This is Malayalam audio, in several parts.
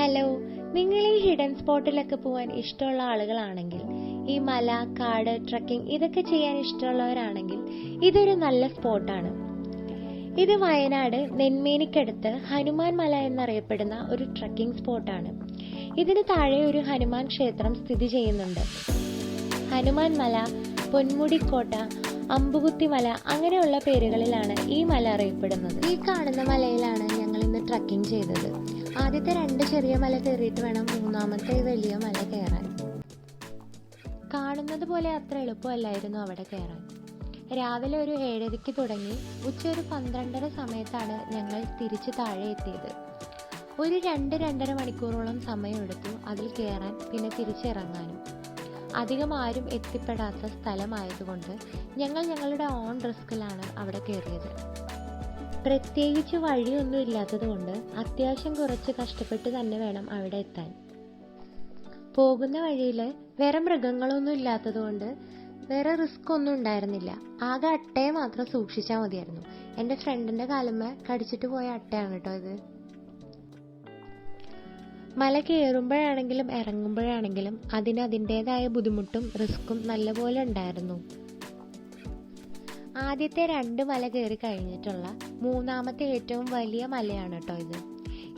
ഹലോ, നിങ്ങൾ ഈ ഹിഡൻ സ്പോട്ടിലൊക്കെ പോകാൻ ഇഷ്ടമുള്ള ആളുകളാണെങ്കിൽ, ഈ മല, കാട്, ട്രക്കിംഗ് ഇതൊക്കെ ചെയ്യാൻ ഇഷ്ടമുള്ളവരാണെങ്കിൽ ഇതൊരു നല്ല സ്പോട്ടാണ്. ഇത് വയനാട് നെന്മേനിക്കടുത്ത് ഹനുമാൻ മല എന്നറിയപ്പെടുന്ന ഒരു ട്രക്കിംഗ് സ്പോട്ടാണ്. ഇതിന് താഴെ ഒരു ഹനുമാൻ ക്ഷേത്രം സ്ഥിതി ചെയ്യുന്നുണ്ട്. ഹനുമാൻ മല, പൊന്മുടിക്കോട്ട, അമ്പുകുത്തി മല അങ്ങനെയുള്ള പേരുകളിലാണ് ഈ മല അറിയപ്പെടുന്നത്. ഈ കാണുന്ന മലയിലാണ് ഞങ്ങൾ ഇന്ന് ട്രക്കിംഗ് ചെയ്തത്. ആദ്യത്തെ 2 ചെറിയ മല കയറിയിട്ട് വേണം 3ാമത്തെ വലിയ മല കയറാൻ. കാണുന്നത് പോലെ അത്ര എളുപ്പമല്ലായിരുന്നു അവിടെ കയറാൻ. രാവിലെ ഒരു 7:30 തുടങ്ങി ഉച്ച ഒരു 12:30 സമയത്താണ് ഞങ്ങൾ തിരിച്ച് താഴെ എത്തിയത്. ഒരു 2-2.5 മണിക്കൂറോളം സമയമെടുത്തു അതിൽ കയറാൻ, പിന്നെ തിരിച്ചിറങ്ങാനും. അധികം ആരും എത്തിപ്പെടാത്ത സ്ഥലമായതുകൊണ്ട് ഞങ്ങൾ ഞങ്ങളുടെ ഓൺ റിസ്കിലാണ് അവിടെ കയറിയത്. പ്രത്യേകിച്ച് വഴിയൊന്നും ഇല്ലാത്തത് കൊണ്ട് അത്യാവശ്യം കുറച്ച് കഷ്ടപ്പെട്ട് തന്നെ വേണം അവിടെ എത്താൻ. പോകുന്ന വഴിയിൽ വേറെ മൃഗങ്ങളൊന്നും ഇല്ലാത്തത് കൊണ്ട് വേറെ റിസ്ക് ഒന്നും ഉണ്ടായിരുന്നില്ല. ആകെ അട്ടയെ മാത്രം സൂക്ഷിച്ചാൽ മതിയായിരുന്നു. എൻ്റെ ഫ്രണ്ടിൻ്റെ കാലുമ്മ കടിച്ചിട്ട് പോയ അട്ടയാണ് കേട്ടോ ഇത്. മല കയറുമ്പോഴാണെങ്കിലും ഇറങ്ങുമ്പോഴാണെങ്കിലും അതിൻ്റെതായ ബുദ്ധിമുട്ടും റിസ്ക്കും നല്ലപോലെ ഉണ്ടായിരുന്നു. ആദ്യത്തെ 2 മല കയറി കഴിഞ്ഞിട്ടുള്ള 3ാമത്തെ ഏറ്റവും വലിയ മലയാണ് കേട്ടോ ഇത്.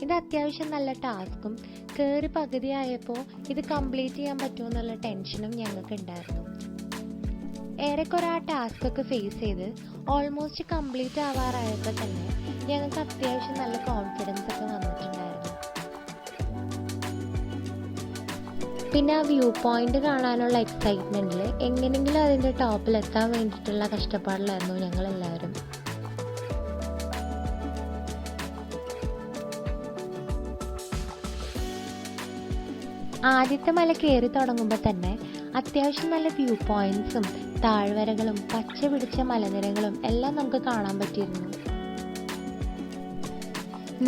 ഇത് അത്യാവശ്യം നല്ല ടാസ്കും, കയറി പകുതിയായപ്പോൾ ഇത് കംപ്ലീറ്റ് ചെയ്യാൻ പറ്റുമെന്നുള്ള ടെൻഷനും ഞങ്ങൾക്ക് ഉണ്ടായിരുന്നു. ഏറെക്കുറെ ആ ടാസ്ക് ഒക്കെ ഫേസ് ചെയ്ത് ഓൾമോസ്റ്റ് കംപ്ലീറ്റ് ആവാറായപ്പോൾ തന്നെ ഞങ്ങൾക്ക് അത്യാവശ്യം നല്ല കോൺഫിഡൻസ് ഒക്കെ വന്നിട്ടുണ്ടായിരുന്നു. പിന്നെ ആ വ്യൂ പോയിന്റ് കാണാനുള്ള എക്സൈറ്റ്മെന്റിൽ എങ്ങനെയെങ്കിലും അതിൻ്റെ ടോപ്പിലെത്താൻ വേണ്ടിയിട്ടുള്ള കഷ്ടപ്പാടിലായിരുന്നു ഞങ്ങളെല്ലാവരും. ആദ്യത്തെ മല കയറി തുടങ്ങുമ്പോൾ തന്നെ അത്യാവശ്യം നല്ല വ്യൂ പോയിന്റ്സും താഴ്വരകളും പച്ച പിടിച്ച മലനിരകളും എല്ലാം നമുക്ക് കാണാൻ പറ്റിയിരുന്നു.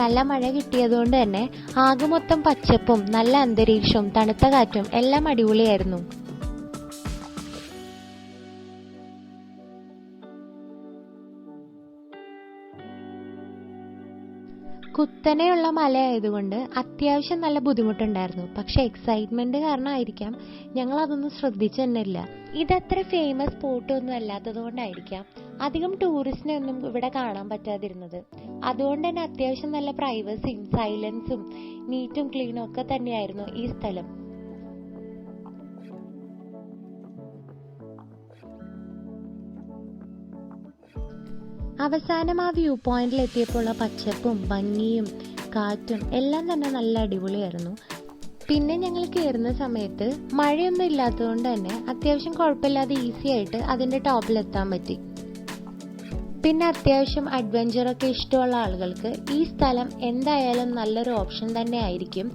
നല്ല മഴ കിട്ടിയതുകൊണ്ട് തന്നെ ആകെ മൊത്തം പച്ചപ്പും നല്ല അന്തരീക്ഷവും തണുത്ത കാറ്റും എല്ലാം അടിപൊളിയായിരുന്നു. കുത്തനെയുള്ള മലയായതുകൊണ്ട് അത്യാവശ്യം നല്ല ബുദ്ധിമുട്ടുണ്ടായിരുന്നു. പക്ഷെ എക്സൈറ്റ്മെന്റ് കാരണമായിരിക്കാം ഞങ്ങൾ അതൊന്നും ശ്രദ്ധിച്ചു തന്നെയില്ല. ഇതത്ര ഫേമസ് സ്പോട്ടൊന്നും അല്ലാത്തത് കൊണ്ടായിരിക്കാം അധികം ടൂറിസ്റ്റിനെ ഒന്നും ഇവിടെ കാണാൻ പറ്റാതിരുന്നത്. അതുകൊണ്ട് തന്നെ അത്യാവശ്യം നല്ല പ്രൈവസിയും സൈലൻസും നീറ്റും ക്ലീനും ഒക്കെ തന്നെയായിരുന്നു ഈ സ്ഥലം. അവസാനം ആ വ്യൂ പോയിന്റിൽ എത്തിയപ്പോൾ പച്ചപ്പും ഭംഗിയും കാറ്റും എല്ലാം തന്നെ നല്ല അടിപൊളിയായിരുന്നു. പിന്നെ ഞങ്ങൾ കയറുന്ന സമയത്ത് മഴയൊന്നും ഇല്ലാത്തതുകൊണ്ട് തന്നെ അത്യാവശ്യം കുഴപ്പമില്ലാതെ ഈസി ആയിട്ട് അതിൻ്റെ ടോപ്പിലെത്താൻ പറ്റി. പിന്നെ അത്യാവശ്യം അഡ്വഞ്ചറൊക്കെ ഇഷ്ടമുള്ള ആളുകൾക്ക് ഈ സ്ഥലം എന്തായാലും നല്ലൊരു ഓപ്ഷൻ തന്നെ ആയിരിക്കും.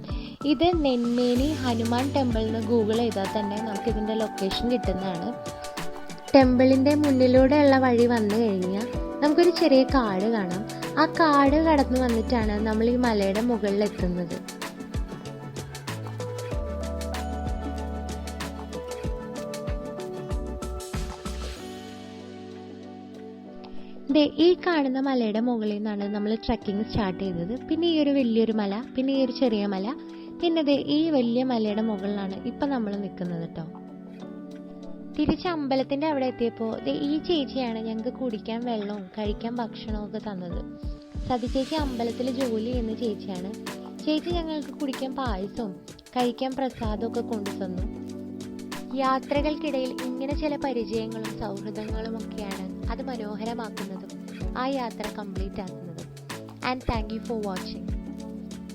ഇത് നെന്മേനി ഹനുമാൻ ടെമ്പിൾ എന്ന് ഗൂഗിൾ ചെയ്താൽ തന്നെ നമുക്കിതിൻ്റെ ലൊക്കേഷൻ കിട്ടുന്നതാണ്. ടെമ്പിളിൻ്റെ മുന്നിലൂടെയുള്ള വഴി വന്നു കഴിഞ്ഞാൽ നമുക്കൊരു ചെറിയ കാട് കാണാം. ആ കാട് കടന്നു വന്നിട്ടാണ് നമ്മൾ ഈ മലയുടെ മുകളിൽ എത്തുന്നത്. ഈ കാണുന്ന മലയുടെ മുകളിൽ നിന്നാണ് നമ്മൾ ട്രക്കിംഗ് സ്റ്റാർട്ട് ചെയ്തത്. പിന്നെ ഈ ഒരു വലിയൊരു മല, പിന്നെ ഈ ഒരു ചെറിയ മല, പിന്നെ ഈ വലിയ മലയുടെ മുകളിലാണ് ഇപ്പം നമ്മൾ നിൽക്കുന്നത് കേട്ടോ. തിരിച്ച് അമ്പലത്തിൻ്റെ അവിടെ എത്തിയപ്പോൾ ഈ ചേച്ചിയാണ് ഞങ്ങൾക്ക് കുടിക്കാൻ വെള്ളവും കഴിക്കാൻ ഭക്ഷണവും ഒക്കെ തന്നത്. സതി ചേച്ചി അമ്പലത്തിൽ ജോലി ചെയ്യുന്ന ചേച്ചിയാണ്. ചേച്ചി ഞങ്ങൾക്ക് കുടിക്കാൻ പായസവും കഴിക്കാൻ പ്രസാദവും ഒക്കെ കൊണ്ടുതന്നു. യാത്രകൾക്കിടയിൽ ഇങ്ങനെ ചില പരിചയങ്ങളും സൗഹൃദങ്ങളും ഒക്കെയാണ് അത് മനോഹരമാക്കുന്നതും ആ യാത്ര കംപ്ലീറ്റ് ആക്കുന്നതും. And thank you for watching.